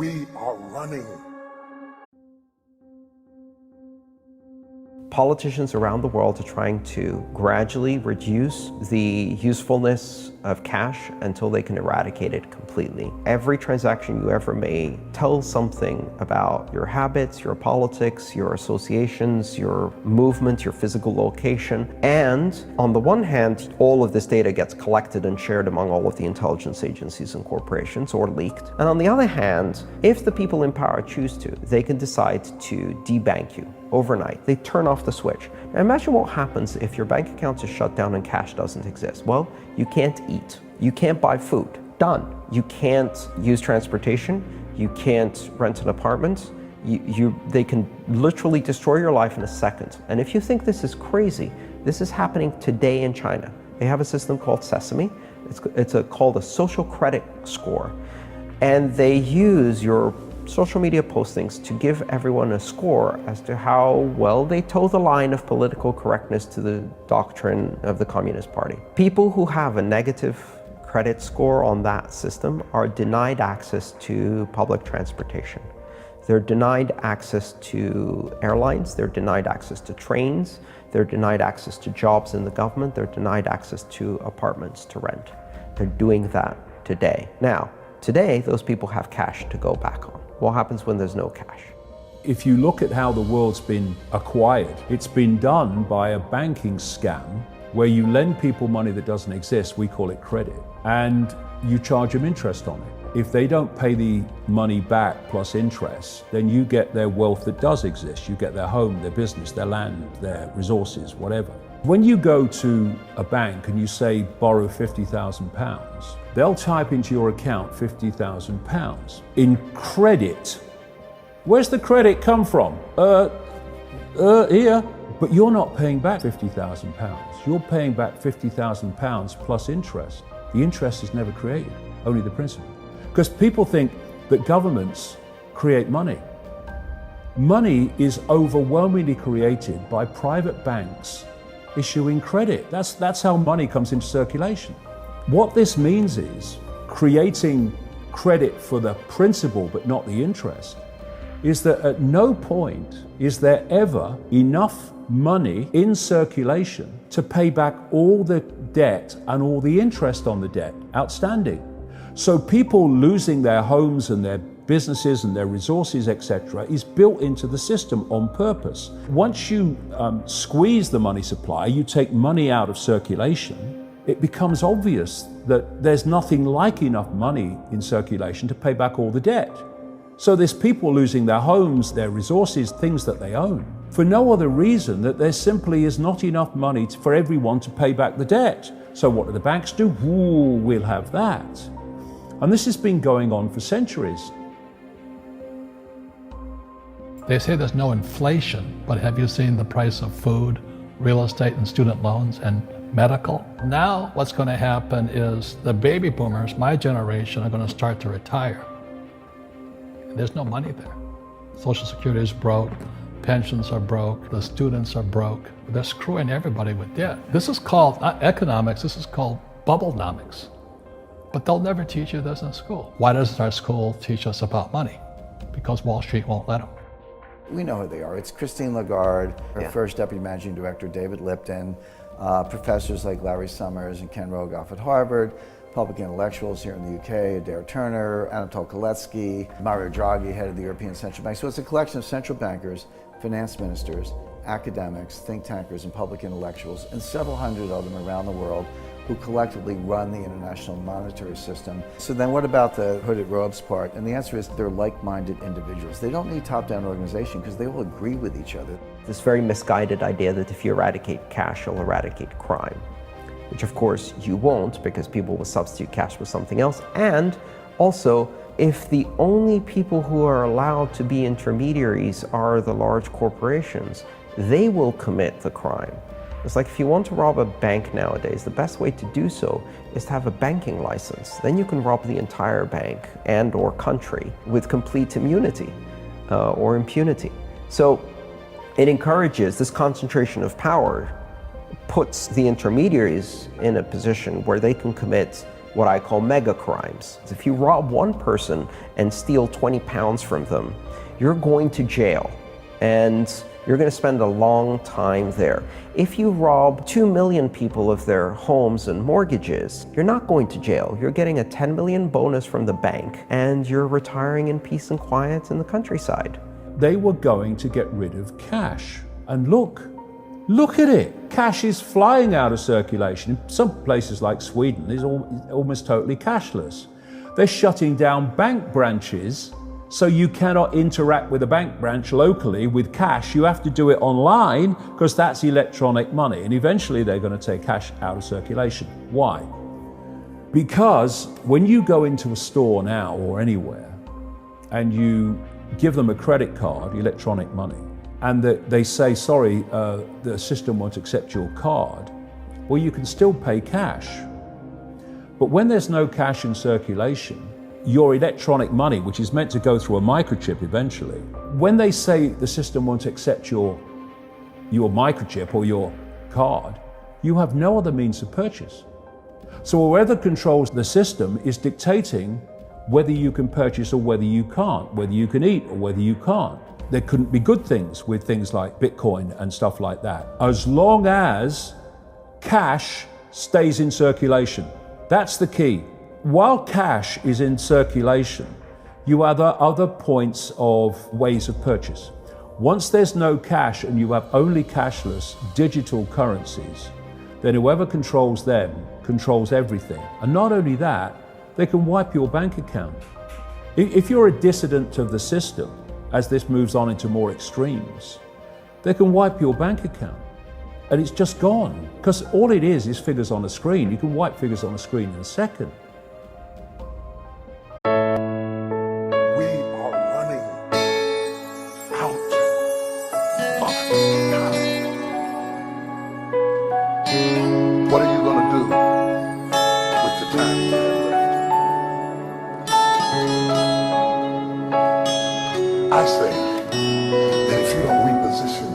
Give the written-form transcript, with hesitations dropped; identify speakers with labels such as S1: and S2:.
S1: we are running.
S2: Politicians around the world are trying to gradually reduce the usefulness of cash until they can eradicate it completely. Every transaction you ever made tells something about your habits, your politics, your associations, your movement, your physical location. And on the one hand, all of this data gets collected and shared among all of the intelligence agencies and corporations, or leaked. And on the other hand, if the people in power choose to, they can decide to debank you overnight. They turn off the switch. Now imagine what happens if your bank account is shut down and cash doesn't exist. Well, you can't eat. You can't buy food. Done. You can't use transportation. You can't rent an apartment. They can literally destroy your life in a second. And if you think this is crazy, this is happening today in China. They have a system called Sesame. It's called a social credit score. And they use your social media postings to give everyone a score as to how well they toe the line of political correctness to the doctrine of the Communist Party. People who have a negative credit score on that system are denied access to public transportation. They're denied access to airlines, they're denied access to trains, they're denied access to jobs in the government, they're denied access to apartments to rent. They're doing that today. Now, today, those people have cash to go back on. What happens when there's no cash?
S3: If you look at how the world's been acquired, it's been done by a banking scam where you lend people money that doesn't exist, we call it credit, and you charge them interest on it. If they don't pay the money back plus interest, then you get their wealth that does exist. You get their home, their business, their land, their resources, whatever. When you go to a bank and you say, borrow £50,000, they'll type into your account £50,000 in credit. Where's the credit come from? Here. But you're not paying back £50,000. You're paying back £50,000 plus interest. The interest is never created, only the principal. Because people think that governments create money. Money is overwhelmingly created by private banks issuing credit. That's how money comes into circulation. What this means is creating credit for the principal but not the interest is that at no point is there ever enough money in circulation to pay back all the debt and all the interest on the debt outstanding. So people losing their homes and their businesses and their resources, etc., is built into the system on purpose. Once you squeeze the money supply, you take money out of circulation, it becomes obvious that there's nothing like enough money in circulation to pay back all the debt. So there's people losing their homes, their resources, things that they own, for no other reason that there simply is not enough money for everyone to pay back the debt. So what do the banks do? Ooh, we'll have that. And this has been going on for centuries.
S4: They say there's no inflation, but have you seen the price of food, real estate, and student loans, and medical? Now what's going to happen is the baby boomers, my generation, are going to start to retire. There's no money there. Social Security is broke, pensions are broke, the students are broke. They're screwing everybody with debt. This is called, not economics, this is called bubblenomics. But they'll never teach you this in school. Why doesn't our school teach us about money? Because Wall Street won't let them.
S5: We know who they are. It's Christine Lagarde, her first deputy managing director, David Lipton, professors like Larry Summers and Ken Rogoff at Harvard, public intellectuals here in the UK, Adair Turner, Anatol Koletsky, Mario Draghi, head of the European Central Bank. So it's a collection of central bankers, finance ministers, academics, think tankers, and public intellectuals, and several hundred of them around the world who collectively run the international monetary system. So then what about the hooded robes part? And the answer is they're like-minded individuals. They don't need top-down organization because they all agree with each other.
S2: This very misguided idea that if you eradicate cash, you'll eradicate crime, which of course you won't, because people will substitute cash with something else. And also, if the only people who are allowed to be intermediaries are the large corporations, they will commit the crime. It's like if you want to rob a bank nowadays, the best way to do so is to have a banking license. Then you can rob the entire bank and or country with complete immunity or impunity. So it encourages this concentration of power, puts the intermediaries in a position where they can commit what I call mega crimes. If you rob one person and steal 20 pounds from them, you're going to jail, and you're going to spend a long time there. If you rob 2 million people of their homes and mortgages, you're not going to jail. You're getting a 10 million bonus from the bank, and you're retiring in peace and quiet in the countryside.
S3: They were going to get rid of cash. And look at it. Cash is flying out of circulation. In some places like Sweden, it's almost totally cashless. They're shutting down bank branches, so you cannot interact with a bank branch locally with cash. You have to do it online because that's electronic money. And eventually they're going to take cash out of circulation. Why? Because when you go into a store now or anywhere and you give them a credit card, electronic money, and they say, sorry, the system won't accept your card, well, you can still pay cash. But when there's no cash in circulation, your electronic money, which is meant to go through a microchip eventually, when they say the system won't accept your microchip or your card, you have no other means of purchase. So whoever controls the system is dictating whether you can purchase or whether you can't, whether you can eat or whether you can't. There couldn't be good things with things like Bitcoin and stuff like that, as long as cash stays in circulation. That's the key. While cash is in circulation, you have other points of ways of purchase. Once there's no cash and you have only cashless digital currencies, then whoever controls them controls everything. And not only that, they can wipe your bank account. If you're a dissident of the system, as this moves on into more extremes, they can wipe your bank account and it's just gone. Because all it is figures on a screen. You can wipe figures on a screen in a second.
S1: We are running out of time. What are you going to do with the time you have left? I say that if you don't reposition